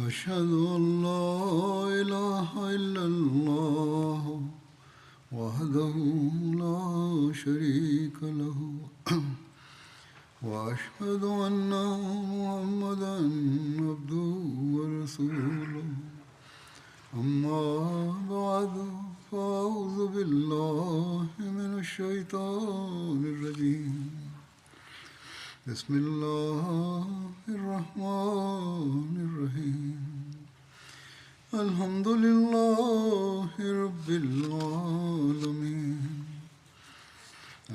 أشهد أن لا إله إلا الله وحده لا شريك له وأشهد أن محمدا عبده ورسوله أما بعد فأعوذ بالله من الشيطان الرجيم بسم الله الرحمن الرحيم الحمد لله رب العالمين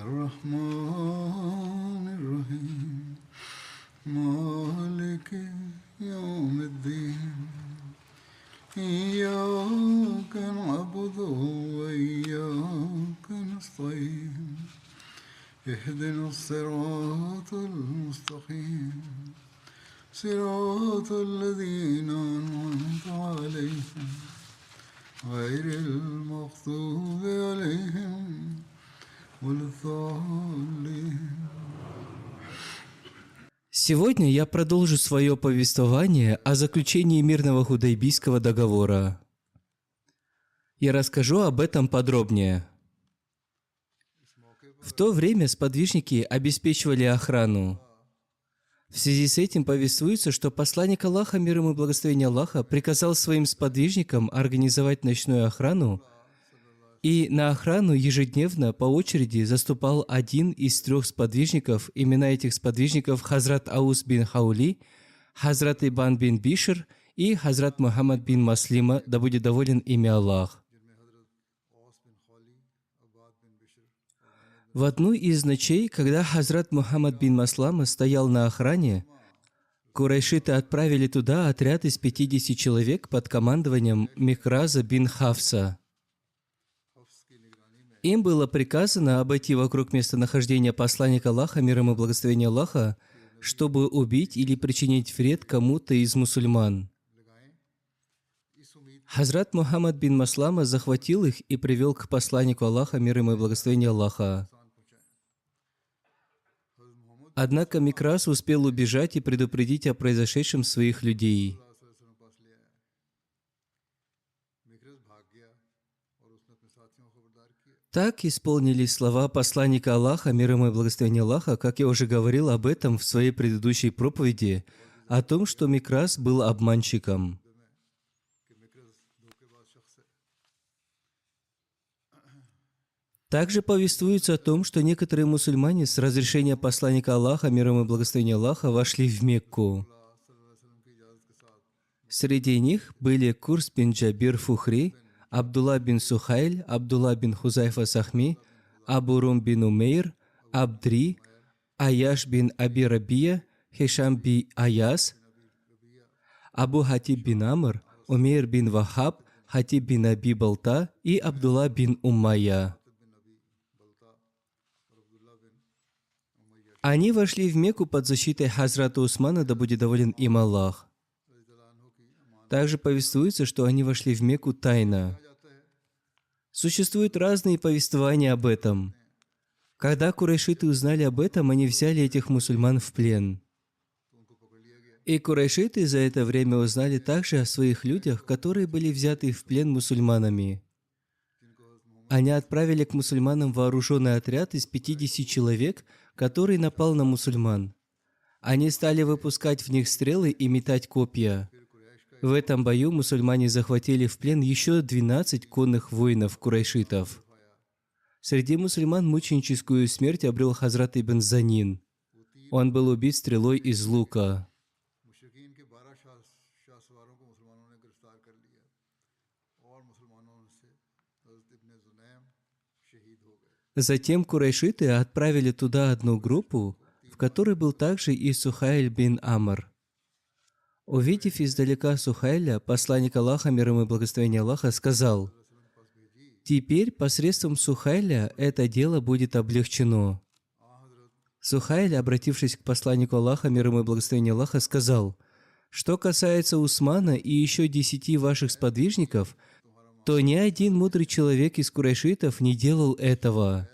الرحمن الرحيم مالك يوم الدين إياك نعبد وإياك نستعين اهدنا الصراط المستقيم صراط الذين أنعمت عليهم غير المغضوب عليهم ولا الضالين. Сегодня я продолжу свое повествование о заключении мирного Худайбийского договора. Я расскажу об этом подробнее. В то время сподвижники обеспечивали охрану. В связи с этим повествуется, что посланник Аллаха, мир ему и благословение Аллаха, приказал своим сподвижникам организовать ночную охрану, и на охрану ежедневно по очереди заступал один из 3 сподвижников. Имена этих сподвижников Хазрат Аус бин Хаули, Хазрат Ибан бин Бишр и Хазрат Мухаммад бин Маслима, да будет доволен ими Аллах. В одну из ночей, когда Хазрат Мухаммад бин Маслама стоял на охране, курайшиты отправили туда отряд из 50 человек под командованием Михраза бин Хафса. Им было приказано обойти вокруг местонахождения посланника Аллаха, мир ему и благословение Аллаха, чтобы убить или причинить вред кому-то из мусульман. Хазрат Мухаммад бин Маслама захватил их и привел к посланнику Аллаха, мир ему и благословение Аллаха. Однако Микрас успел убежать и предупредить о произошедшем своих людей. Так исполнились слова посланника Аллаха, мир ему и благословение Аллаха, как я уже говорил об этом в своей предыдущей проповеди, о том, что Микрас был обманщиком. Также повествуется о том, что некоторые мусульмане с разрешения посланника Аллаха, мир ему и благословение Аллаха, вошли в Мекку. Среди них были Курс бин Джабир Фухри, Абдулла бин Сухайль, Абдулла бин Хузайфа Сахми, Абу Рум бин Умейр, Абдри, Аяш бин Аби Рабия, Хишам бин Аяс, Абу Хатиб бин Амр, Умейр бин Вахаб, Хатиб бин Аби Балта и Абдулла бин Уммайя. Они вошли в Мекку под защитой Хазрата Усмана, да будет доволен им Аллах. Также повествуется, что они вошли в Мекку тайно. Существуют разные повествования об этом. Когда курайшиты узнали об этом, они взяли этих мусульман в плен. И курайшиты за это время узнали также о своих людях, которые были взяты в плен мусульманами. Они отправили к мусульманам вооруженный отряд из 50 человек, который напал на мусульман. Они стали выпускать в них стрелы и метать копья. В этом бою мусульмане захватили в плен еще 12 конных воинов курайшитов. Среди мусульман мученическую смерть обрел Хазрат Ибн Занин. Он был убит стрелой из лука. Затем курайшиты отправили туда одну группу, в которой был также и Сухайль бин Амр. Увидев издалека Сухайля, посланник Аллаха, мир ему и благословение Аллаха, сказал: «Теперь посредством Сухайля это дело будет облегчено». Сухайль, обратившись к посланнику Аллаха, мир ему и благословение Аллаха, сказал: «Что касается Усмана и еще 10 ваших сподвижников, то ни один мудрый человек из курайшитов не делал этого».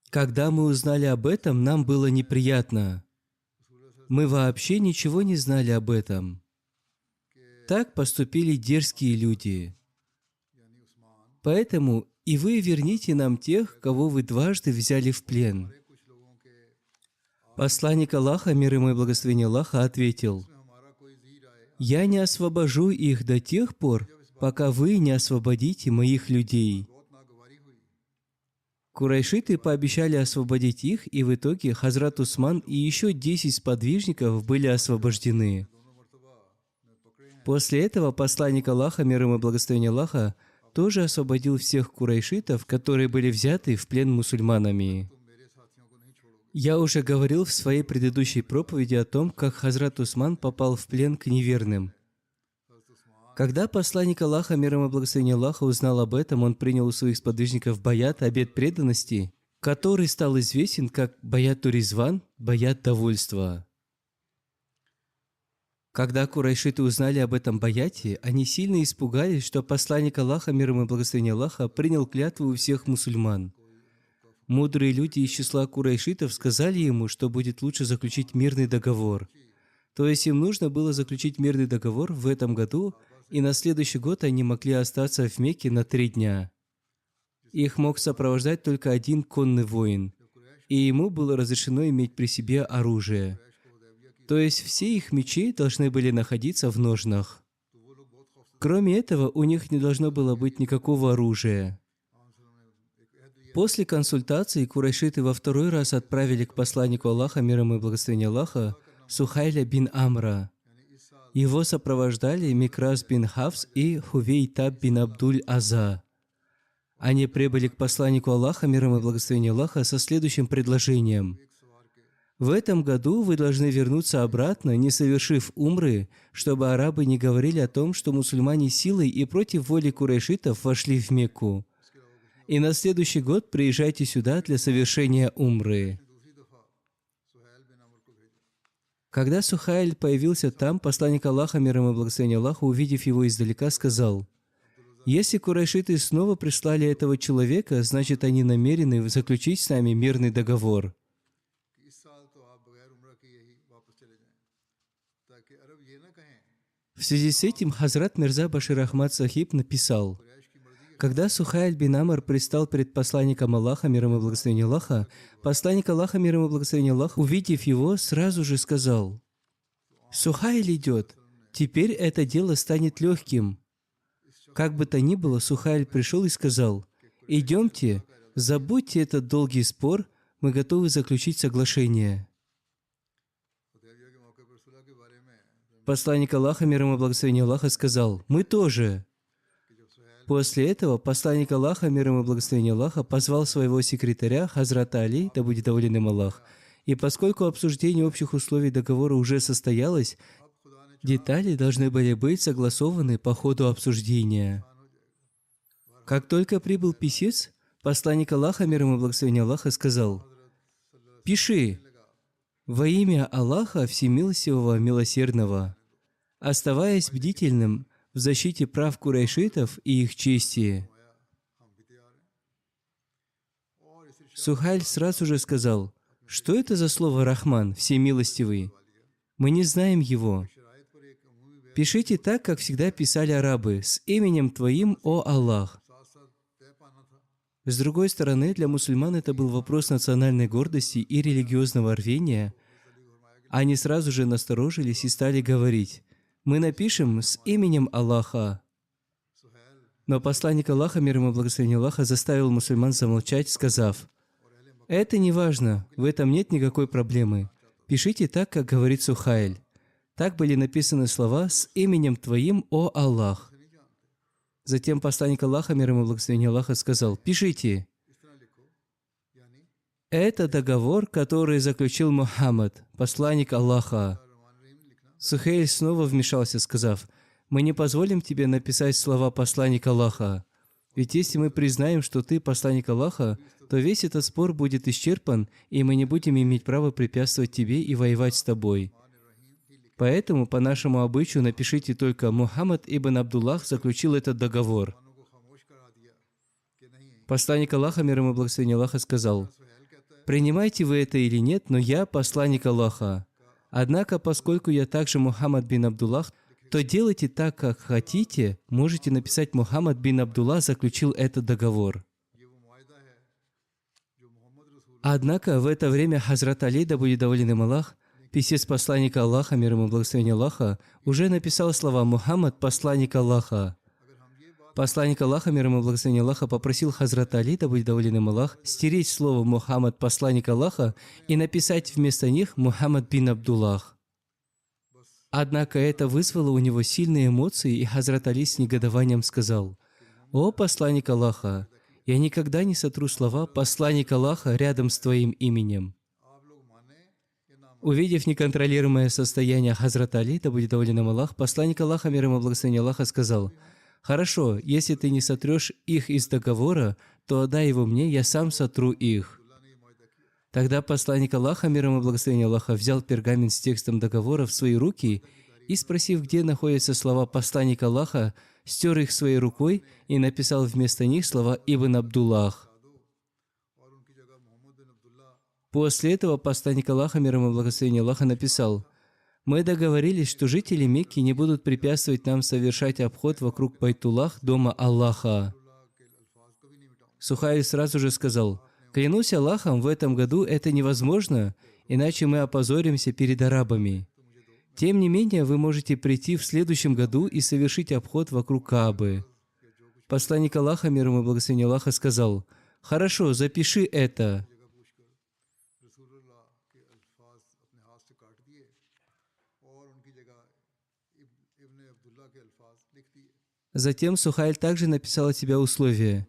Когда мы узнали об этом, нам было неприятно. Мы вообще ничего не знали об этом. Так поступили дерзкие люди. Поэтому и вы верните нам тех, кого вы дважды взяли в плен». Посланник Аллаха, мир ему и благословение Аллаха, ответил: «Я не освобожу их до тех пор, пока вы не освободите моих людей». Курайшиты пообещали освободить их, и в итоге Хазрат Усман и еще 10 сподвижников были освобождены. После этого посланник Аллаха, мир ему и благословение Аллаха, тоже освободил всех курайшитов, которые были взяты в плен мусульманами. Я уже говорил в своей предыдущей проповеди о том, как Хазрат Усман попал в плен к неверным. Когда посланник Аллаха, мир ему и благословение Аллаха, узнал об этом, он принял у своих сподвижников баят, обет преданности, который стал известен как баят Туризван, баят довольства. Когда курайшиты узнали об этом баяте, они сильно испугались, что посланник Аллаха, мир ему и благословение Аллаха, принял клятву у всех мусульман. Мудрые люди из числа курайшитов сказали ему, что будет лучше заключить мирный договор. То есть им нужно было заключить мирный договор в этом году, и на следующий год они могли остаться в Мекке на 3 дня. Их мог сопровождать только один конный воин, и ему было разрешено иметь при себе оружие. То есть все их мечи должны были находиться в ножнах. Кроме этого, у них не должно было быть никакого оружия. После консультации курайшиты во второй раз отправили к посланнику Аллаха, мир ему и благословение Аллаха, Сухайля бин Амра. Его сопровождали Микрас бин Хафс и Хувейтаб бин Абдуль-Аза. Они прибыли к посланнику Аллаха, мир ему и благословение Аллаха, со следующим предложением: «В этом году вы должны вернуться обратно, не совершив умры, чтобы арабы не говорили о том, что мусульмане силой и против воли курайшитов вошли в Мекку. И на следующий год приезжайте сюда для совершения умры». Когда Сухайль появился там, посланник Аллаха, мир ему и благословение Аллаха, увидев его издалека, сказал: «Если курайшиты снова прислали этого человека, значит, они намерены заключить с нами мирный договор». В связи с этим Хазрат Мирза Башир Ахмад Сахиб написал: когда Сухайль бин Амр предстал перед посланником Аллаха, мир ему и благословение Аллаха, посланник Аллаха, мир ему и благословение Аллаха, увидев его, сразу же сказал: «Сухайль идет, теперь это дело станет легким». Как бы то ни было, Сухайль пришел и сказал: «Идемте, забудьте этот долгий спор, мы готовы заключить соглашение». Посланник Аллаха, мир ему и благословение Аллаха, сказал: «Мы тоже». После этого посланник Аллаха, мир ему и благословение Аллаха, позвал своего секретаря, Хазрата Али, да будет доволен им Аллах. И поскольку обсуждение общих условий договора уже состоялось, детали должны были быть согласованы по ходу обсуждения. Как только прибыл писец, посланник Аллаха, мир ему и благословение Аллаха, сказал: «Пиши: во имя Аллаха Всемилостивого Милосердного, оставаясь бдительным в защите прав курайшитов и их чести». Сухайль сразу же сказал: «Что это за слово «Рахман», «Всемилостивый»? Мы не знаем его. Пишите так, как всегда писали арабы: с именем Твоим, о Аллах». С другой стороны, для мусульман это был вопрос национальной гордости и религиозного рвения. Они сразу же насторожились и стали говорить: «Мы напишем с именем Аллаха». Но посланник Аллаха, мир ему и благословение Аллаха, заставил мусульман замолчать, сказав: «Это не важно, в этом нет никакой проблемы. Пишите так, как говорит Сухайль». Так были написаны слова: «С именем Твоим, о Аллах». Затем посланник Аллаха, мир ему и благословение Аллаха, сказал: «Пишите: это договор, который заключил Мухаммад, посланник Аллаха». Сухайль снова вмешался, сказав: «Мы не позволим тебе написать слова посланника Аллаха. Ведь если мы признаем, что ты посланник Аллаха, то весь этот спор будет исчерпан, и мы не будем иметь права препятствовать тебе и воевать с тобой. Поэтому, по нашему обычаю, напишите только: Мухаммад ибн Абдуллах заключил этот договор». Посланник Аллаха, мир ему и благословение Аллаха, сказал: «Принимаете вы это или нет, но я посланник Аллаха. Однако, поскольку я также Мухаммад бин Абдуллах, то делайте так, как хотите, можете написать Мухаммад бин Абдуллах заключил этот договор. Однако в это время Хазрат Али, да будет доволен им Аллах, писец посланника Аллаха, мир ему и благословение Аллаха, уже написал слова «Мухаммад, посланник Аллаха». Посланник Аллаха, мир ему и благословение Аллаха, попросил Хазрат Али, да будет доволен им Аллах, стереть слово «Мухаммад, посланник Аллаха» и написать вместо них «Мухаммад бин Абдуллах». Однако это вызвало у него сильные эмоции, и Хазрат Али с негодованием сказал: «О посланник Аллаха, я никогда не сотру слова «посланник Аллаха» рядом с твоим именем». Увидев неконтролируемое состояние Хазрата Али, да будет доволен им Аллах, посланник Аллаха, мир ему и благословение Аллаха, сказал: «Хорошо, если ты не сотрешь их из договора, то отдай его мне, я сам сотру их». Тогда посланник Аллаха, мир ему и благословение Аллаха, взял пергамент с текстом договора в свои руки и, спросив, где находятся слова посланника Аллаха, стер их своей рукой и написал вместо них слова «Ибн Абдуллах». После этого посланник Аллаха, мир ему и благословение Аллаха, написал: «Мы договорились, что жители Мекки не будут препятствовать нам совершать обход вокруг Байтуллах, дома Аллаха». Сухайль сразу же сказал: «Клянусь Аллахом, в этом году это невозможно, иначе мы опозоримся перед арабами. Тем не менее, вы можете прийти в следующем году и совершить обход вокруг Каабы». Посланник Аллаха, мир ему и благословение Аллаха, сказал: «Хорошо, запиши это». Затем Сухайль также написал от себя условие: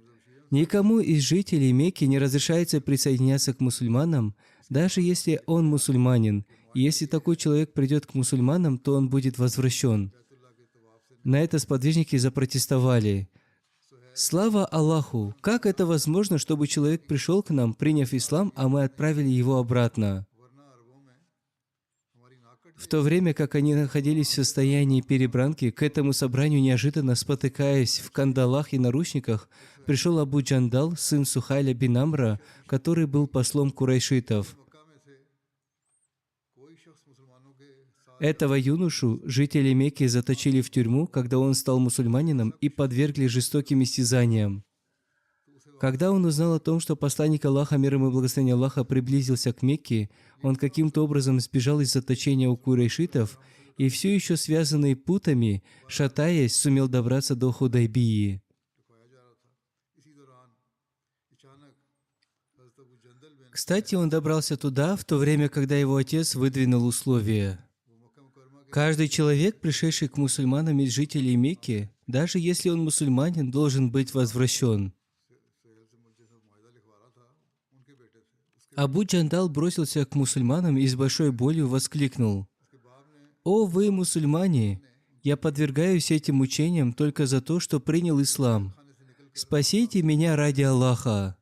«Никому из жителей Мекки не разрешается присоединяться к мусульманам, даже если он мусульманин, и если такой человек придет к мусульманам, то он будет возвращен». На это сподвижники запротестовали: «Слава Аллаху! Как это возможно, чтобы человек пришел к нам, приняв ислам, а мы отправили его обратно?» В то время как они находились в состоянии перебранки, к этому собранию неожиданно, спотыкаясь в кандалах и наручниках, пришел Абу Джандал, сын Сухайля бин Амра, который был послом курайшитов. Этого юношу жители Мекки заточили в тюрьму, когда он стал мусульманином, и подвергли жестоким истязаниям. Когда он узнал о том, что посланник Аллаха, мир ему и благословение Аллаха, приблизился к Мекке, он каким-то образом сбежал из заточения у курайшитов и, все еще связанный путами, шатаясь, сумел добраться до Худайбии. Кстати, он добрался туда, в то время, когда его отец выдвинул условия. Каждый человек, пришедший к мусульманам из жителей Мекки, даже если он мусульманин, должен быть возвращен. Абу Джандал бросился к мусульманам и с большой болью воскликнул: «О вы, мусульмане! Я подвергаюсь этим мучениям только за то, что принял ислам. Спасите меня ради Аллаха!»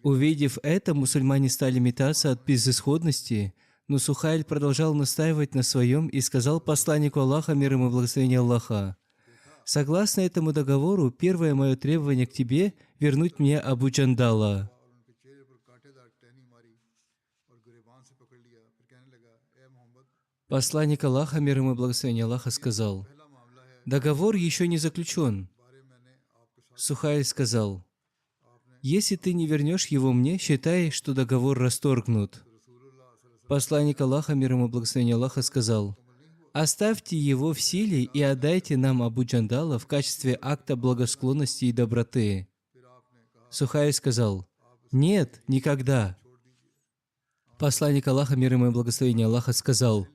Увидев это, мусульмане стали метаться от безысходности, но Сухайль продолжал настаивать на своем и сказал посланнику Аллаха, мир ему и благословение Аллаха: «Согласно этому договору, первое мое требование к тебе – вернуть мне Абу Джандала». Посланник Аллаха, мир ему и благословение Аллаха, сказал: «Договор еще не заключен». Сухайль сказал: «Если ты не вернешь его мне, считай, что договор расторгнут». Посланник Аллаха, мир ему и благословение Аллаха, сказал: «Оставьте его в силе и отдайте нам Абу Джандала в качестве акта благосклонности и доброты». Сухайль сказал: «Нет, никогда». Посланник Аллаха, мир ему и благословение Аллаха, сказал: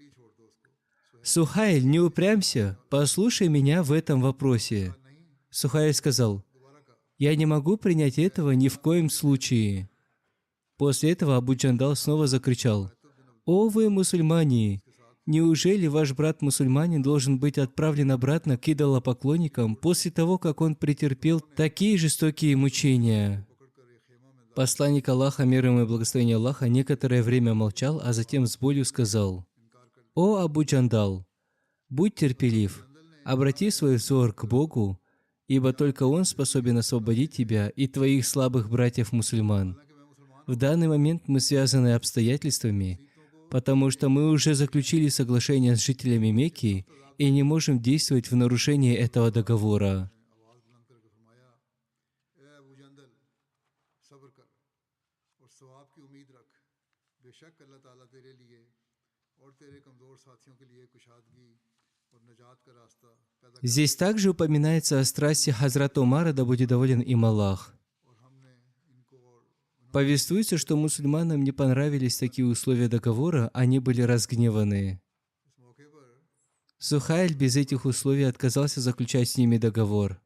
«Сухайль, не упрямься, послушай меня в этом вопросе». Сухайль сказал: «Я не могу принять этого ни в коем случае». После этого Абу Джандал снова закричал: «О вы, мусульмане! Неужели ваш брат-мусульманин должен быть отправлен обратно к идолопоклонникам после того, как он претерпел такие жестокие мучения?» Посланник Аллаха, мир ему и благословение Аллаха, некоторое время молчал, а затем с болью сказал: «О Абу Джандал, будь терпелив, обрати свой взор к Богу, ибо только Он способен освободить тебя и твоих слабых братьев-мусульман. В данный момент мы связаны обстоятельствами, потому что мы уже заключили соглашение с жителями Мекки и не можем действовать в нарушении этого договора. आवाज बुलंद करके फरमाया, ए अबू जंदल, सब्र कर और सवाब की उम्मीद रख। बेशक अल्लाह ताला तेरे लिए और तेरे कमजोर साथियों के लिए कुशादगी और नजात का रास्ता पैदा कर। Здесь также упоминается о страсти Хазрата Умара, да будет доволен им Аллах. और हमने इनको और Повествуется, что мусульманам не понравились такие условия договора, они были разгневаны. इस मौके पर Сухайль без этих условий отказался заключать с ними договор.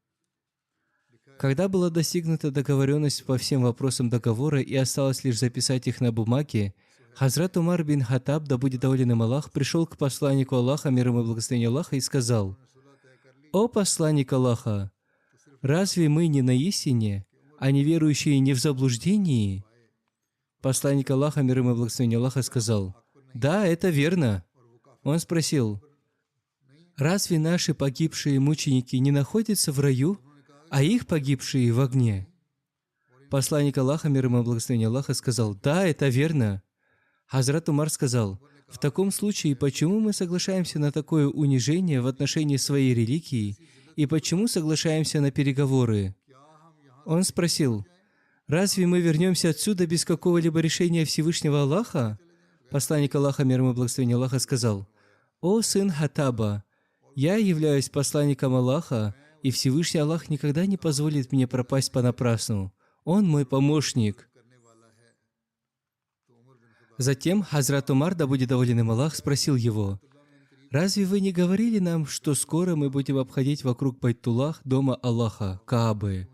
Когда была достигнута договоренность по всем вопросам договора и осталось лишь записать их на бумаге, Хазрат Умар бин Хаттаб, да будет доволен им Аллах, пришел к посланнику Аллаха, мир ему и благословение Аллаха, и сказал: «О посланник Аллаха, разве мы не на истине, а неверующие не в заблуждении?» Посланник Аллаха, мир ему и благословение Аллаха, сказал: «Да, это верно». Он спросил: «Разве наши погибшие мученики не находятся в раю, а их погибшие в огне?» Посланник Аллаха, мир ему и благословение Аллаха, сказал: «Да, это верно». Хазрат Умар сказал: «В таком случае, почему мы соглашаемся на такое унижение в отношении своей религии и почему соглашаемся на переговоры?» Он спросил: «Разве мы вернемся отсюда без какого-либо решения Всевышнего Аллаха?» Посланник Аллаха, мир ему и благословение Аллаха, сказал: «О сын Хаттаба, я являюсь посланником Аллаха, и Всевышний Аллах никогда не позволит мне пропасть понапрасну. Он мой помощник». Затем Хазрат Умар, да будет доволен им Аллах, спросил его: «Разве вы не говорили нам, что скоро мы будем обходить вокруг Байтуллах, дома Аллаха, Каабы?»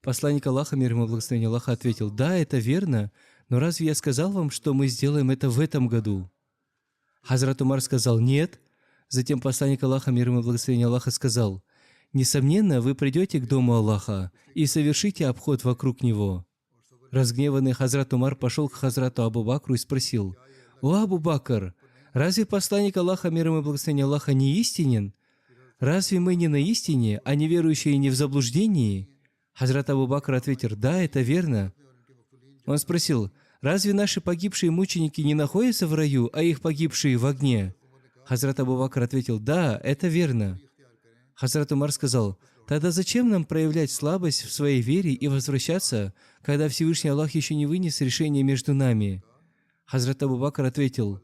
Посланник Аллаха, мир ему и благословение Аллаха, ответил: «Да, это верно, но разве я сказал вам, что мы сделаем это в этом году?» Хазрат Умар сказал: «Нет». Затем посланник Аллаха, мир ему и благословение Аллаха, сказал: «Несомненно, вы придете к дому Аллаха и совершите обход вокруг него». Разгневанный Хазрат Умар пошел к Хазрату Абу Бакру и спросил: «О Абу Бакр, разве посланник Аллаха, мир ему и благословение Аллаха, не истинен? Разве мы не на истине, а неверующие не в заблуждении?» Хазрат Абу Бакр ответил: «Да, это верно». Он спросил: «Разве наши погибшие мученики не находятся в раю, а их погибшие в огне?» Хазрат Абу Бакр ответил: «Да, это верно». Хазрат Умар сказал: «Тогда зачем нам проявлять слабость в своей вере и возвращаться, когда Всевышний Аллах еще не вынес решение между нами?» Хазрат Абу Бакр ответил: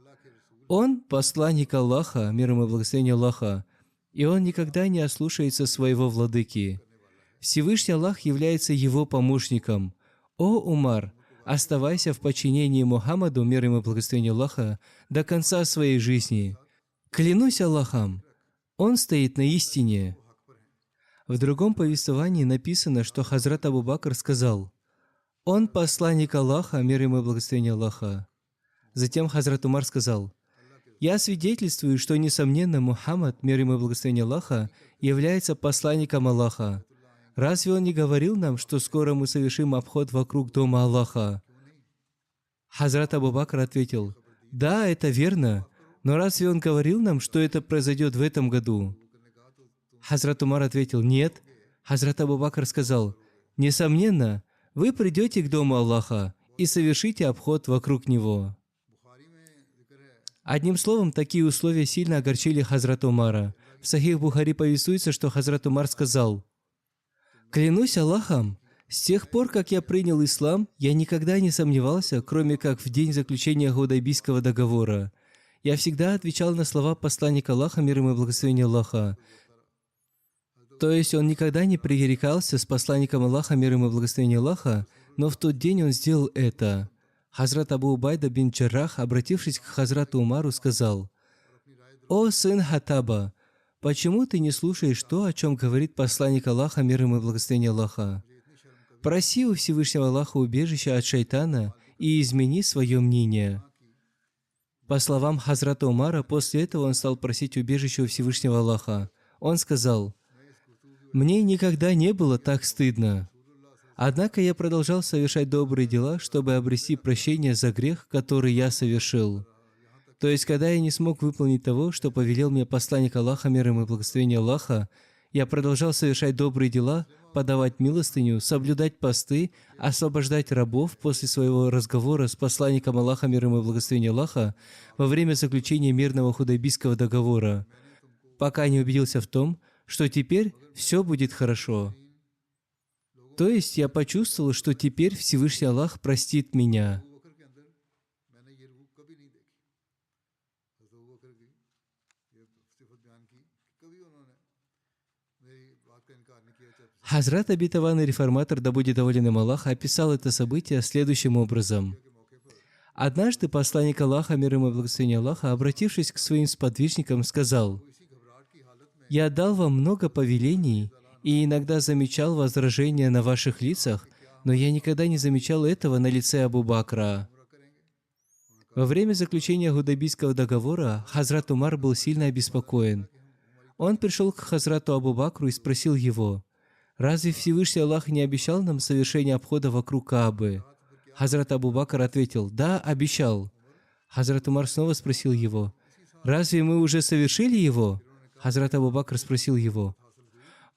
«Он посланник Аллаха, мир ему и благословение Аллаха, и он никогда не ослушается своего владыки. Всевышний Аллах является его помощником. О Умар, оставайся в подчинении Мухаммаду, мир ему и благословение Аллаха, до конца своей жизни. Клянусь Аллахом, он стоит на истине». В другом повествовании написано, что Хазрат Абу Бакр сказал: «Он посланник Аллаха, мир ему и благословение Аллаха». Затем Хазрат Умар сказал: «Я свидетельствую, что, несомненно, Мухаммад, мир ему и благословение Аллаха, является посланником Аллаха. Разве он не говорил нам, что скоро мы совершим обход вокруг дома Аллаха?» Хазрат Абу Бакр ответил: «Да, это верно, но разве он говорил нам, что это произойдет в этом году?» Хазрат Умар ответил: «Нет». Хазрат Абу Бакр сказал: «Несомненно, вы придете к дому Аллаха и совершите обход вокруг него». Одним словом, такие условия сильно огорчили Хазрата Умара. В Сахих Бухари повествуется, что Хазрат Умар сказал: «Клянусь Аллахом, с тех пор, как я принял ислам, я никогда не сомневался, кроме как в день заключения Худайбийского договора. Я всегда отвечал на слова посланника Аллаха, мир ему и благословение Аллаха. То есть он никогда не пререкался с посланником Аллаха, мир ему и благословение Аллаха, но в тот день он сделал это». Хазрат Абу Убайда бин Джаррах, обратившись к Хазрату Умару, сказал: «О сын Хаттаба, почему ты не слушаешь то, о чем говорит посланник Аллаха, мир ему и благословение Аллаха? Проси у Всевышнего Аллаха убежища от шайтана и измени свое мнение». По словам Хазрата Умара, после этого он стал просить убежища у Всевышнего Аллаха. Он сказал: «Мне никогда не было так стыдно. Однако я продолжал совершать добрые дела, чтобы обрести прощение за грех, который я совершил. То есть, когда я не смог выполнить того, что повелел мне посланник Аллаха, мир ему и благословение Аллаха, я продолжал совершать добрые дела, подавать милостыню, соблюдать посты, освобождать рабов после своего разговора с посланником Аллаха, мир ему и благословение Аллаха, во время заключения мирного худайбийского договора, пока не убедился в том, что теперь все будет хорошо. То есть я почувствовал, что теперь Всевышний Аллах простит меня. Хазрат обетованный реформатор, да будет доволен им Аллах, описал это событие следующим образом. Однажды посланник Аллаха, мир ему и благословение Аллаха, обратившись к своим сподвижникам, сказал: «Я дал вам много повелений и иногда замечал возражения на ваших лицах, но я никогда не замечал этого на лице Абу Бакра». Во время заключения Худайбийского договора Хазрат Умар был сильно обеспокоен. Он пришел к Хазрату Абу Бакру и спросил его: «Разве Всевышний Аллах не обещал нам совершение обхода вокруг Каабы?» Хазрат Абу Бакр ответил: «Да, обещал». Хазрат Умар снова спросил его: «Разве мы уже совершили его?» Хазрат Абу Бакр спросил его: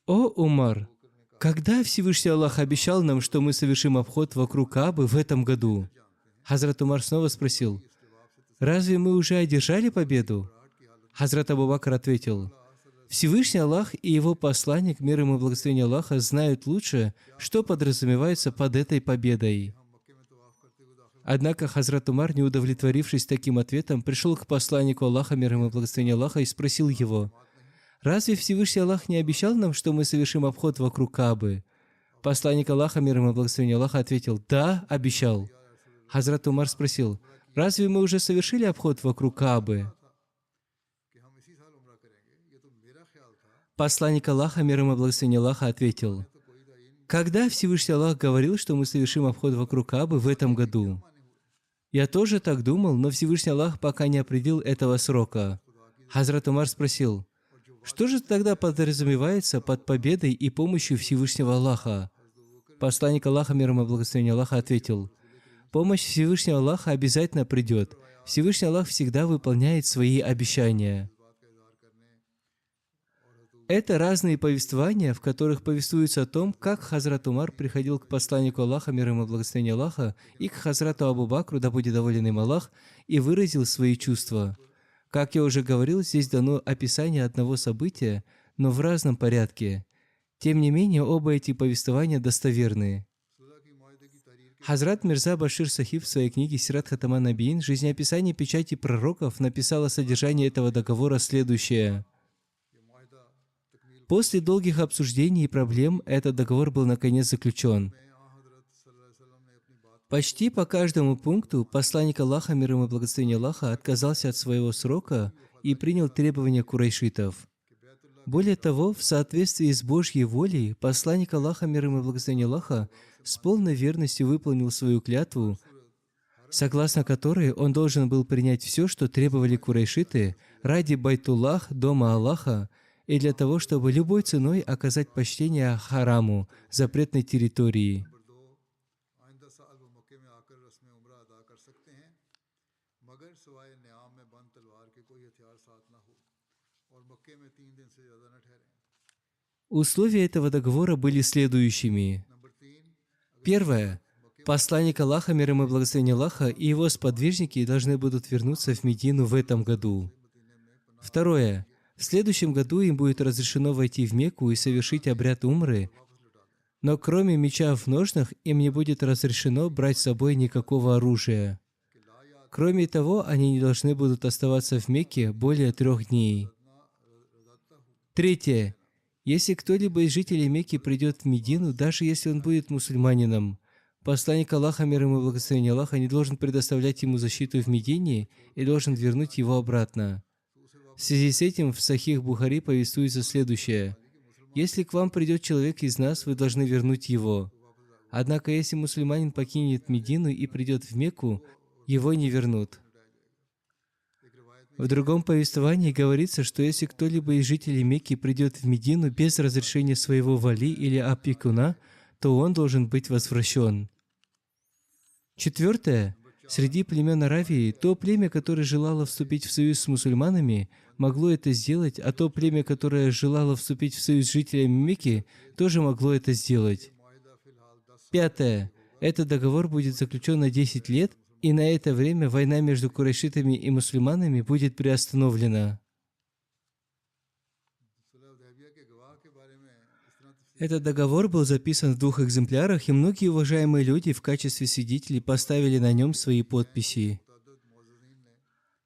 «О, Умар, когда Всевышний Аллах обещал нам, что мы совершим обход вокруг Каабы в этом году?» Хазрат Умар снова спросил: «Разве мы уже одержали победу?» Хазрат Абу Бакр ответил: «Всевышний Аллах и Его посланник, мир ему и благословение Аллаха, знают лучше, что подразумевается под этой победой». Однако Хазрат Умар, не удовлетворившись таким ответом, пришел к посланнику Аллаха, мир ему и благословение Аллаха, и спросил его: «Разве Всевышний Аллах не обещал нам, что мы совершим обход вокруг Каабы?» Посланник Аллаха, мир ему и благословение Аллаха, ответил: «Да, обещал». Хазрат Умар спросил: «Разве мы уже совершили обход вокруг Каабы?» Посланник Аллаха, мир ему и благословение Аллаха, ответил: «Когда Всевышний Аллах говорил, что мы совершим обход вокруг Каабы в этом году?» Я тоже так думал, но Всевышний Аллах пока не определил этого срока. Хазрат Умар спросил: «Что же тогда подразумевается под победой и помощью Всевышнего Аллаха?» Посланник Аллаха, мир ему и благословение Аллаха, ответил: «Помощь Всевышнего Аллаха обязательно придет. Всевышний Аллах всегда выполняет свои обещания». Это разные повествования, в которых повествуется о том, как Хазрат Умар приходил к посланнику Аллаха, мир ему и благословение Аллаха, и к Хазрату Абу Бакру, да будет доволен им Аллах, и выразил свои чувства. Как я уже говорил, здесь дано описание одного события, но в разном порядке. Тем не менее, оба эти повествования достоверны. Хазрат Мирза Башир Сахиб в своей книге «Сират Хатама Набиин. Жизнеописание печати пророков» написал о содержании этого договора следующее. После долгих обсуждений и проблем этот договор был наконец заключен. Почти по каждому пункту посланник Аллаха, мир ему и благословение Аллаха, отказался от своего срока и принял требования курайшитов. Более того, в соответствии с Божьей волей, посланник Аллаха, мир ему и благословение Аллаха, с полной верностью выполнил свою клятву, согласно которой он должен был принять все, что требовали курайшиты, ради Байтуллах, дома Аллаха, и для того, чтобы любой ценой оказать почтение хараму, запретной территории. Условия этого договора были следующими. Первое. Посланник Аллаха, мир ему и благословение Аллаха, и его сподвижники должны будут вернуться в Медину в этом году. Второе. В следующем году им будет разрешено войти в Мекку и совершить обряд умры, но кроме меча в ножнах им не будет разрешено брать с собой никакого оружия. Кроме того, они не должны будут оставаться в Мекке более 3 дней. Третье. Если кто-либо из жителей Мекки придет в Медину, даже если он будет мусульманином, посланник Аллаха, мир ему и благословение Аллаха, не должен предоставлять ему защиту в Медине и должен вернуть его обратно. В связи с этим в Сахих Бухари повествуется следующее. Если к вам придет человек из нас, вы должны вернуть его. Однако, если мусульманин покинет Медину и придет в Мекку, его не вернут. В другом повествовании говорится, что если кто-либо из жителей Мекки придет в Медину без разрешения своего вали или опекуна, то он должен быть возвращен. Четвертое. Среди племен Аравии то племя, которое желало вступить в союз с мусульманами, могло это сделать, а то племя, которое желало вступить в союз с жителями Мекки, тоже могло это сделать. Пятое. Этот договор будет заключен на 10 лет, и на это время война между курайшитами и мусульманами будет приостановлена. Этот договор был записан в 2 экземплярах, и многие уважаемые люди в качестве свидетелей поставили на нем свои подписи.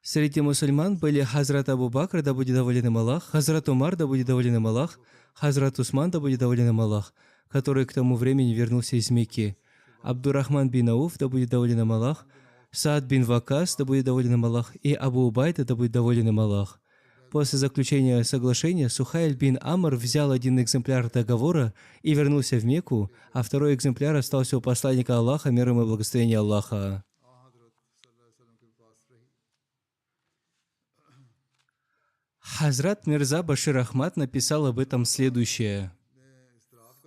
Среди мусульман были Хазрат Абу Бакр, да будет доволен им Аллах, Хазрат Умар, да будет доволен им Аллах, Хазрат Усман, да будет доволен им Аллах, который к тому времени вернулся из Мекки, Абдурахман бин Ауф, да будет доволен им Аллах, Саад бин Вакас, да будет доволен им Аллах, и Абу Убайда, да будет доволен им Аллах. После заключения соглашения Сухайль бин Амр взял 1 экземпляр договора и вернулся в Мекку, а 2 экземпляр остался у посланника Аллаха, мир ему и благословение Аллаха. Хазрат Мирза Башир Ахмад написал об этом следующее.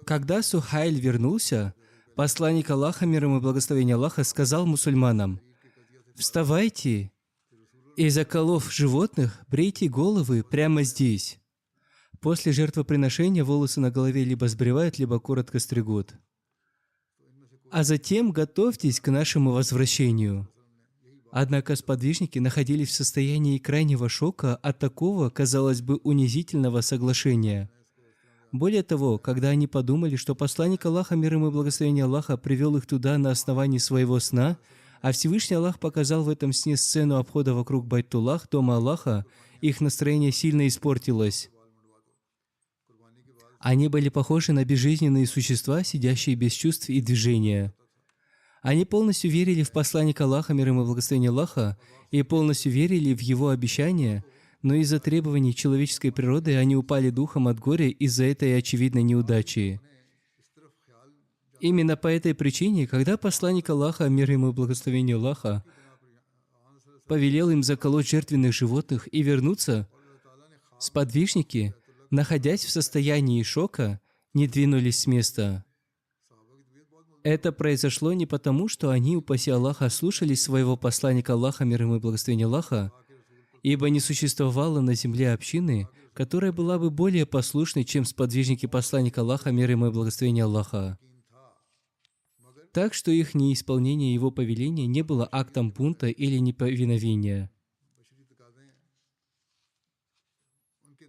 Когда Сухайль вернулся, посланник Аллаха, мир ему и благословение Аллаха, сказал мусульманам: «Вставайте и, заколов животных, брейте головы прямо здесь». После жертвоприношения волосы на голове либо сбривают, либо коротко стригут. А затем готовьтесь к нашему возвращению. Однако сподвижники находились в состоянии крайнего шока от такого, казалось бы, унизительного соглашения. Более того, когда они подумали, что посланник Аллаха, мир ему и благословение Аллаха, привел их туда на основании своего сна, а Всевышний Аллах показал в этом сне сцену обхода вокруг Байтуллах, дома Аллаха, их настроение сильно испортилось. Они были похожи на безжизненные существа, сидящие без чувств и движения. Они полностью верили в посланника Аллаха, мир ему и благословение Аллаха, и полностью верили в его обещания, но из-за требований человеческой природы они упали духом от горя из-за этой очевидной неудачи. Именно по этой причине, когда посланник Аллаха, мир ему и благословение Аллаха, повелел им заколоть жертвенных животных и вернуться, сподвижники, находясь в состоянии шока, не двинулись с места. Это произошло не потому, что они, упаси Аллаха, слушались своего посланника Аллаха, мир ему и благословение Аллаха, ибо не существовало на земле общины, которая была бы более послушной, чем сподвижники посланника Аллаха, мир ему и благословение Аллаха. Так что их неисполнение его повеления не было актом бунта или неповиновения.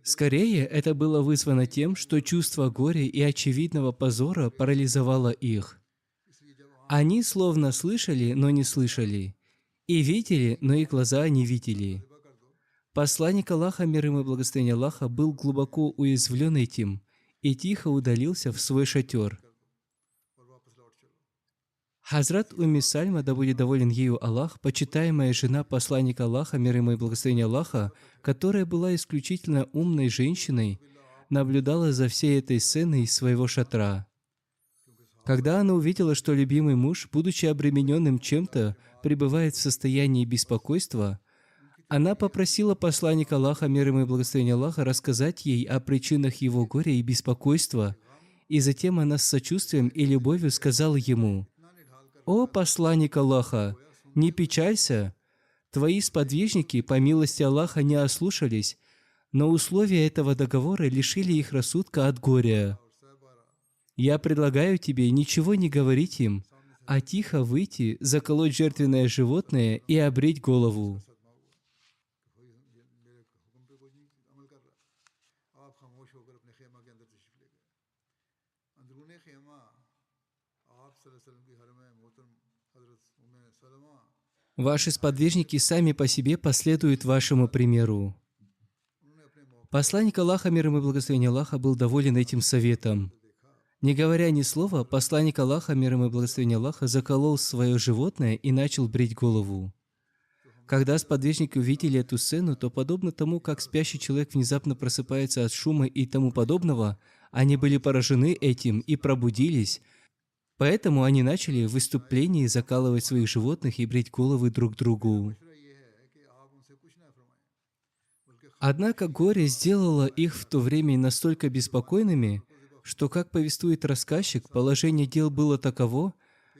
Скорее, это было вызвано тем, что чувство горя и очевидного позора парализовало их. Они словно слышали, но не слышали, и видели, но их глаза не видели. Посланник Аллаха, мир ему и благословение Аллаха, был глубоко уязвлен этим и тихо удалился в свой шатер. Хазрат Умми Сальма, да будет доволен ею Аллах, почитаемая жена посланника Аллаха, мир ему и благословение Аллаха, которая была исключительно умной женщиной, наблюдала за всей этой сценой из своего шатра. Когда она увидела, что любимый муж, будучи обремененным чем-то, пребывает в состоянии беспокойства, она попросила посланника Аллаха, мир ему и благословение Аллаха, рассказать ей о причинах его горя и беспокойства, и затем она с сочувствием и любовью сказала ему: «О посланник Аллаха, не печалься, твои сподвижники, по милости Аллаха, не ослушались, но условия этого договора лишили их рассудка от горя. Я предлагаю тебе ничего не говорить им, а тихо выйти, заколоть жертвенное животное и обрить голову». Ваши сподвижники сами по себе последуют вашему примеру. Посланник Аллаха, мир ему и благословение Аллаха, был доволен этим советом. Не говоря ни слова, посланник Аллаха, мир ему и благословение Аллаха, заколол свое животное и начал брить голову. Когда сподвижники увидели эту сцену, то, подобно тому, как спящий человек внезапно просыпается от шума и тому подобного, они были поражены этим и пробудились. Поэтому они начали в выступлении закалывать своих животных и брить головы друг другу. Однако горе сделало их в то время настолько беспокойными, что, как повествует рассказчик, положение дел было таково,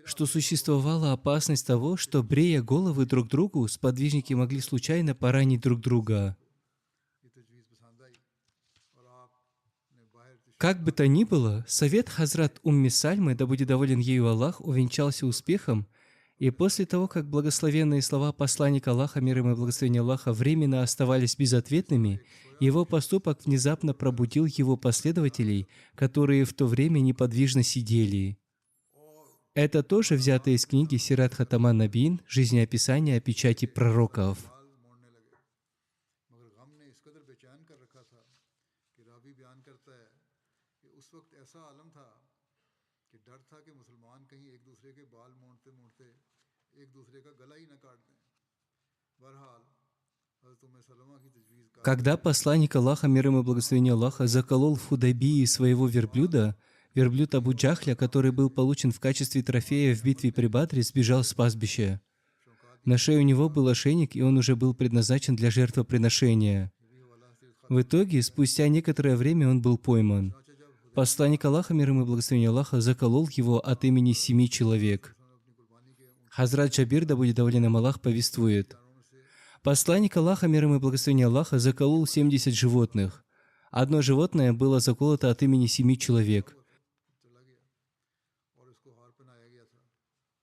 что существовала опасность того, что, брея головы друг другу, сподвижники могли случайно поранить друг друга. ये तजवीज़ पसंद आई और आपने बाहर Как бы то ни было, совет Хазрат Умми Сальмы, да будет доволен ею Аллах, увенчался успехом, и после того, как благословенные слова посланника Аллаха, мир ему и благословение Аллаха, временно оставались безответными, его поступок внезапно пробудил его последователей, которые в то время неподвижно сидели. Это тоже взято из книги Сират Хатаман Набиин, жизнеописание о печати пророков. बाल मोड़ने लगे मगर गम ने इस कदर बेचैन कर रखा था कि रावी बयान करता है कि उस वक्त ऐसा आलम था कि डर था कि मुसलमान कहीं एक दूसरे के बाल मोड़ते मोड़ते एक दूसरे का गला ही न काट दें। बहरहाल हज़रत उम्मे सलमा की तजवीज़ का Когда посланник Аллаха, мир ему и благословение Аллаха, заколол в Худайбии своего верблюда, верблюд Абу Джахля, который был получен в качестве трофея в битве при Бадре, сбежал с пастбища. На шее у него был ошейник, и он уже был предназначен для жертвоприношения. В итоге, спустя некоторое время он был пойман. Посланник Аллаха, мир ему и благословение Аллаха, заколол его от имени 7 человек. Хазрат Джабир, да будет доволен им Аллах, повествует: посланник Аллаха, мир ему и благословение Аллаха, заколол 70 животных. Одно животное было заколото от имени 7 человек. चला गया और उसको हार पहनाया गया था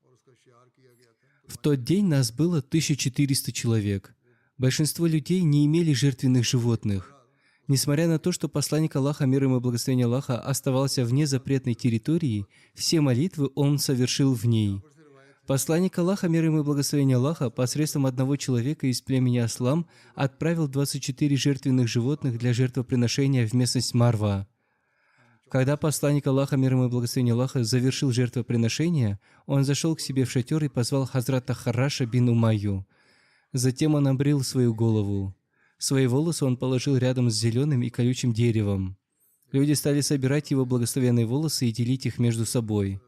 और उसका शियार किया गया था। В тот день нас было 1400 человек. Большинство людей не имели жертвенных животных. Несмотря на то, что посланник Аллаха, мир ему и благословение Аллаха, оставался вне запретной территории, все молитвы он совершил в ней. Посланник Аллаха, мир ему и благословение Аллаха, посредством одного человека из племени Аслам отправил 24 жертвенных животных для жертвоприношения в местность Марва. Когда посланник Аллаха, мир ему и благословение Аллаха, завершил жертвоприношение, он зашел к себе в шатер и позвал Хазрата Хараша бин Умайю. Затем он обрил свою голову. Свои волосы он положил рядом с зеленым и колючим деревом. Люди стали собирать его благословенные волосы и делить их между собой.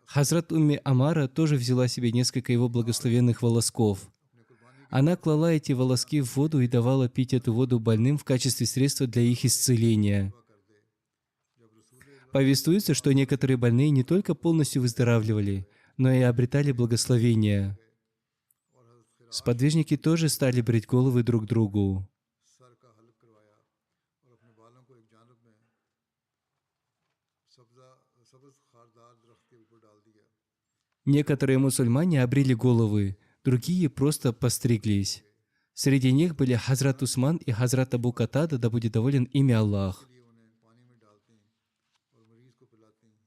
Хазрат Умми Амара тоже взяла себе несколько его благословенных волосков. Она клала эти волоски в воду и давала пить эту воду больным в качестве средства для их исцеления. Повествуется, что некоторые больные не только полностью выздоравливали, но и обретали благословение. Сподвижники тоже стали брить головы друг другу. सर का हल्क करवाया और अपने बालों को एक जानब में सब्ज़ खारदार दरख्त के ऊपर डाल दिया। Некоторые мусульмане обрили головы, другие просто постриглись. Среди них были Хазрат Усман и Хазрат Абу Катада, да будет доволен ими Аллах. लिए उन्हें पानी में डालते हैं और मरीज को पिलाते हैं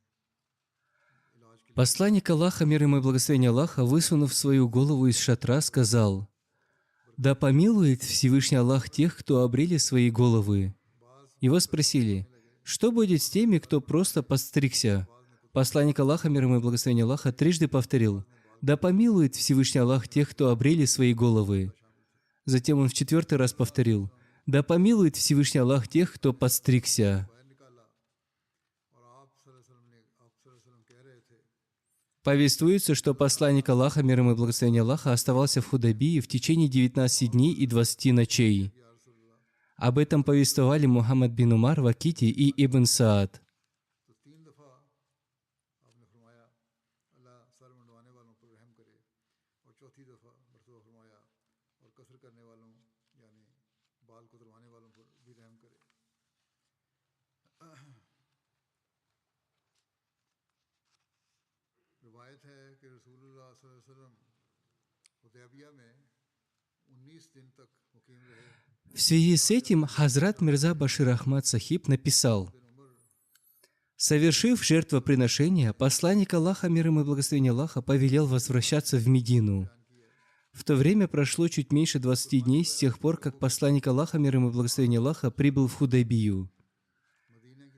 इलाज के Посланник Аллаха, мир ему и благословение Аллаха, высунув свою голову из шатра, сказал: «Да помилует Всевышний Аллах тех, кто обрели свои головы». Его спросили: «Что будет с теми, кто просто подстригся?» Посланник Аллаха, мир ему и благословение Аллаха, трижды повторил: «Да помилует Всевышний Аллах тех, кто обрели свои головы». Затем он в 4-й раз повторил: «Да помилует Всевышний Аллах тех, кто подстригся». बाहर निकाला और आप सल्लल्लाहु कह रहे थे Повествуется, что посланник Аллаха, мир ему и благословение Аллаха, оставался в Худайбии в течение 19 дней и 20 ночей. Об этом повествовали Мухаммад бин Умар, Вакити и Ибн Саад. तो 3 दफ़ा आपने फरमाया अल्लाह सर मंडवाने वालों पर रहम करे और चौथी दफ़ा मरतबा फरमाया और कसर करने वालों यानी बाल कुतरवाने वालों पर भी रहम करे। रिवायत है कि रसूलुल्लाह सल्लल्लाहु अलैहि वसल्लम हुदैबिया में 19 दिन तक मुकीम रहे। В связи с этим Хазрат Мирза Башир Ахмад Сахиб написал: совершив жертвоприношение, посланник Аллаха, мир ему и благословение Аллаха, повелел возвращаться в Медину. В то время прошло чуть меньше 20 дней с тех пор, как посланник Аллаха, мир ему и благословение Аллаха, прибыл в Худайбию.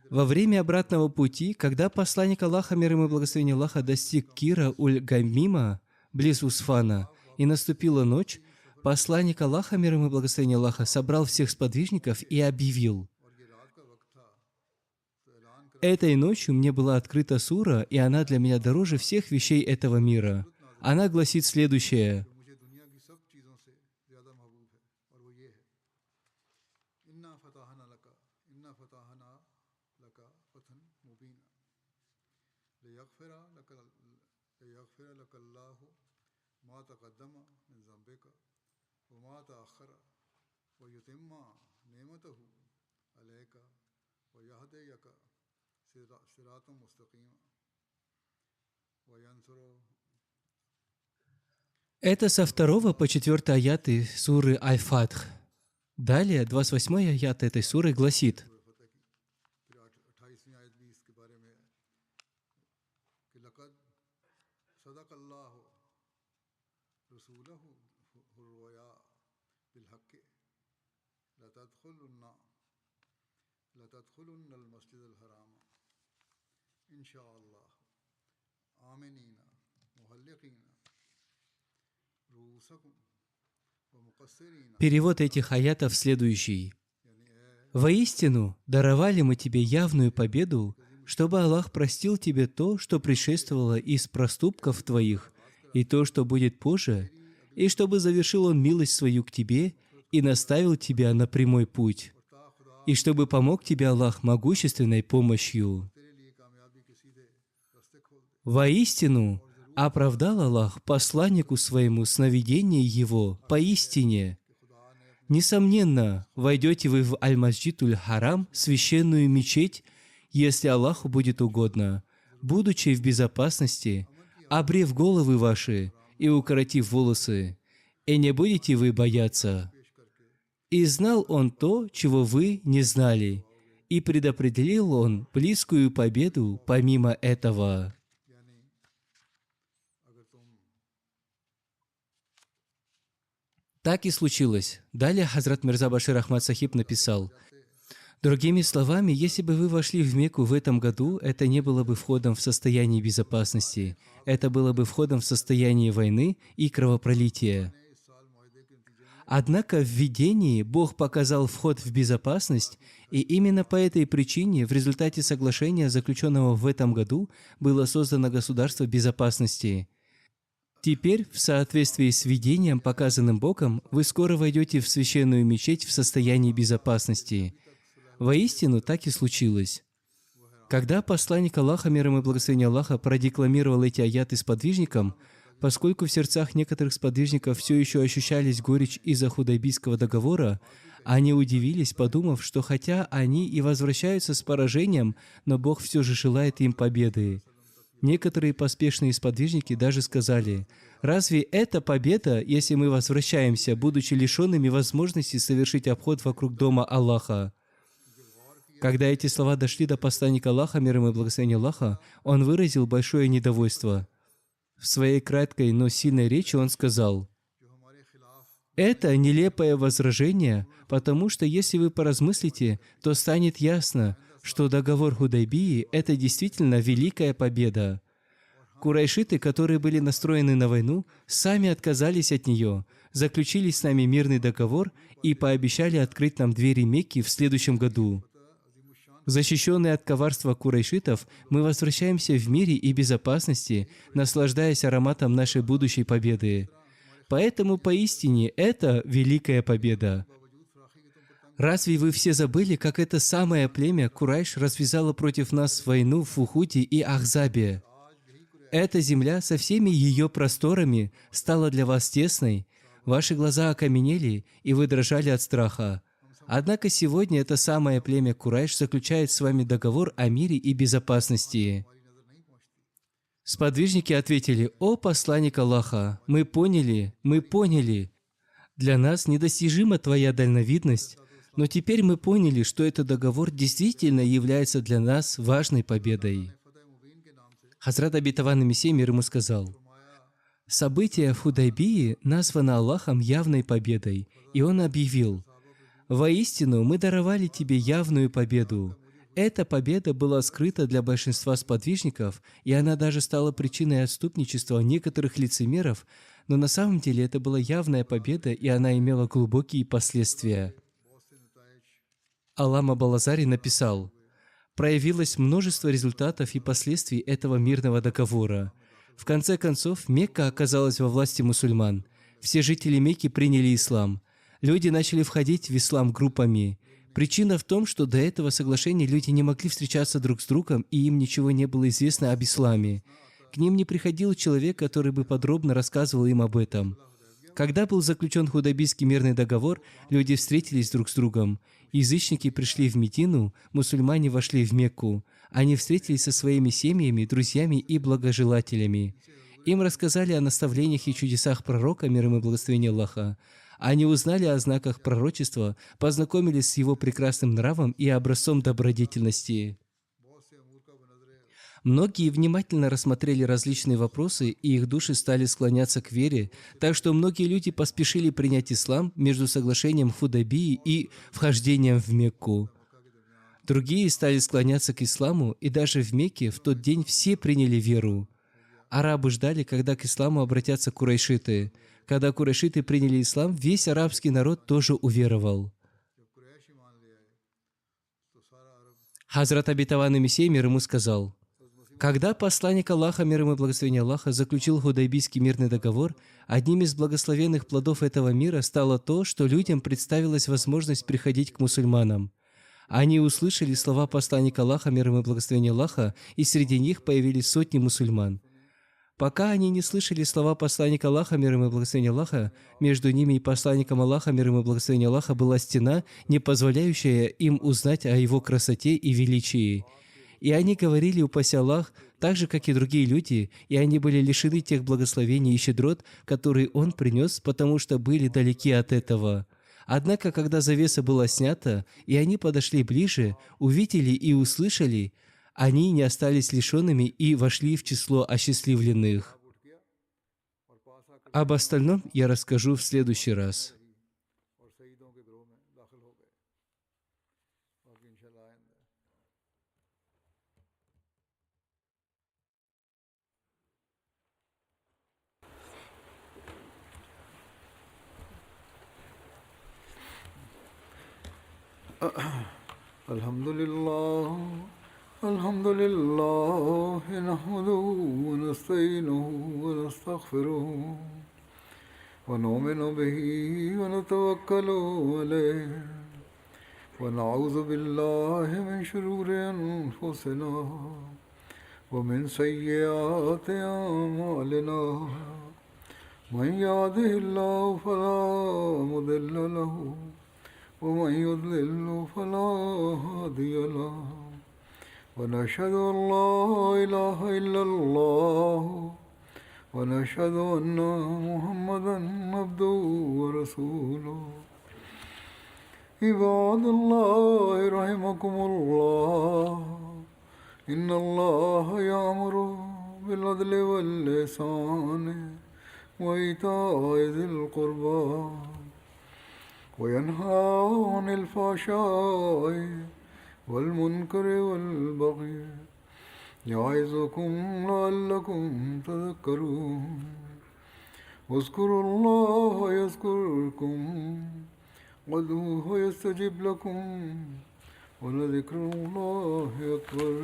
Во время обратного пути, когда посланник Аллаха, мир ему и благословение Аллаха, достиг Кира Уль-Гамима, близ Усфана, и наступила ночь, посланник Аллаха, мир ему и благословение Аллаха, собрал всех сподвижников и объявил: «Этой ночью мне была открыта сура, и она для меня дороже всех вещей этого мира. Она гласит следующее: मुझे दुनिया की सब चीज़ों से ज़्यादा महबूब है और वो ये है इन्ना फताहना लका फतन मुबीना लियगफिरा लका يغفر لك الله ما تقدم من ذنبك وما تأخر ويتم نعمته عليك ويهديك صراطا مستقيما وينصر. Это со 2 по 4 аяты суры Аль-Фатх. Далее, 28 аят этой суры гласит: لتدخلن المسجد الحرام إن شاء الله آمنين محلقين رؤوسكم ومقصرين. Перевод этих аятов следующий. «Воистину, даровали мы тебе явную победу, чтобы Аллах простил тебе то, что предшествовало из проступков твоих, и то, что будет позже, и чтобы завершил Он милость свою к тебе и наставил тебя на прямой путь, и чтобы помог тебе Аллах могущественной помощью. Воистину, оправдал Аллах посланнику своему сновидение его поистине. Несомненно, войдете вы в Аль-Масджидуль-Харам, священную мечеть, если Аллаху будет угодно, будучи в безопасности, обрев головы ваши и укоротив волосы, и не будете вы бояться. И знал Он то, чего вы не знали, и предопределил Он близкую победу помимо этого». Так и случилось. Далее Хазрат Мирза Башир Ахмад Сахиб написал: «Другими словами, если бы вы вошли в Мекку в этом году, это не было бы входом в состояние безопасности. Это было бы входом в состояние войны и кровопролития. Однако в видении Бог показал вход в безопасность, и именно по этой причине в результате соглашения, заключенного в этом году, было создано государство безопасности. Теперь, в соответствии с видением, показанным Богом, вы скоро войдете в священную мечеть в состоянии безопасности». Воистину, так и случилось. Когда посланник Аллаха, мир ему и благословение Аллаха, продекламировал эти аяты сподвижникам, поскольку в сердцах некоторых сподвижников все еще ощущались горечь из-за Худайбийского договора, они удивились, подумав, что хотя они и возвращаются с поражением, но Бог все же желает им победы. Некоторые поспешные сподвижники даже сказали: «Разве это победа, если мы возвращаемся, будучи лишенными возможности совершить обход вокруг дома Аллаха?» Когда эти слова дошли до посланника Аллаха, мир ему и благословение Аллаха, он выразил большое недовольство. В своей краткой, но сильной речи он сказал: «Это нелепое возражение, потому что если вы поразмыслите, то станет ясно, что договор Худайбии – это действительно великая победа. Курайшиты, которые были настроены на войну, сами отказались от нее, заключили с нами мирный договор и пообещали открыть нам двери Мекки в следующем году. Защищенные от коварства курайшитов, мы возвращаемся в мире и безопасности, наслаждаясь ароматом нашей будущей победы. Поэтому поистине это великая победа. Разве вы все забыли, как это самое племя Курайш развязало против нас войну в Ухуде и Ахзабе? Эта земля со всеми ее просторами стала для вас тесной, ваши глаза окаменели, и вы дрожали от страха. Однако сегодня это самое племя Курайш заключает с вами договор о мире и безопасности». Сподвижники ответили: «О посланник Аллаха, мы поняли. Для нас недостижима твоя дальновидность, но теперь мы поняли, что этот договор действительно является для нас важной победой». Хазрат обетованный Мессия, мир ему, сказал: «Событие в Худайбии названо Аллахом явной победой, и Он объявил: воистину мы даровали тебе явную победу. Эта победа была скрыта для большинства сподвижников, и она даже стала причиной отступничества некоторых лицемеров, но на самом деле это была явная победа, и она имела глубокие последствия». Аллама Балазари написал: «Проявилось множество результатов и последствий этого мирного договора. В конце концов, Мекка оказалась во власти мусульман. Все жители Мекки приняли ислам. Люди начали входить в ислам группами. Причина в том, что до этого соглашения люди не могли встречаться друг с другом, и им ничего не было известно об исламе. К ним не приходил человек, который бы подробно рассказывал им об этом. Когда был заключен Худайбийский мирный договор, люди встретились друг с другом. Язычники пришли в Медину, мусульмане вошли в Мекку. Они встретились со своими семьями, друзьями и благожелателями. Им рассказали о наставлениях и чудесах пророка, мир ему и благословение Аллаха. Они узнали о знаках пророчества, познакомились с его прекрасным нравом и образцом добродетельности. Многие внимательно рассмотрели различные вопросы, и их души стали склоняться к вере, так что многие люди поспешили принять ислам между соглашением Худайбии и вхождением в Мекку. Другие стали склоняться к исламу, и даже в Мекке в тот день все приняли веру. Арабы ждали, когда к исламу обратятся курайшиты. Когда курайшиты приняли ислам, весь арабский народ тоже уверовал. Хазрат обетованный Мессия, мир ему, сказал: когда посланник Аллаха, мир ему и благословение Аллаха, заключил Худайбийский мирный договор, одним из благословенных плодов этого мира стало то, что людям представилась возможность приходить к мусульманам. Они услышали слова посланника Аллаха, мир ему и благословение Аллаха, и среди них появились сотни мусульман. Пока они не слышали слова посланника Аллаха, мир ему и благословение Аллаха, между ними и посланником Аллаха, мир ему и благословение Аллаха, была стена, не позволяющая им узнать о его красоте и величии. И они говорили: упаси Аллах, так же, как и другие люди, и они были лишены тех благословений и щедрот, которые Он принес, потому что были далеки от этого. Однако, когда завеса была снята, и они подошли ближе, увидели и услышали, они не остались лишенными и вошли в число осчастливленных. Об остальном я расскажу в следующий раз. الحمد لله نحمده ونستعينه ونستغفره ونؤمن به ونتوكل عليه ونعوذ بالله من شرور أنفسنا ومن سيئات أعمالنا من يهده الله فلا مضل له ومن يضلل فلا هادي له ونشهد أن لا إله إلا الله ونشهد أن محمدا عبده ورسوله عباد الله رحمكم الله إن الله يأمر بالعدل والإحسان وإيتاء ذي القربى وينهى عن الفحشاء والمنكر والبغي يعظكم لعلكم تذكرون واذكروا الله يذكركم وادعوه يستجب لكم ولذكر الله أكبر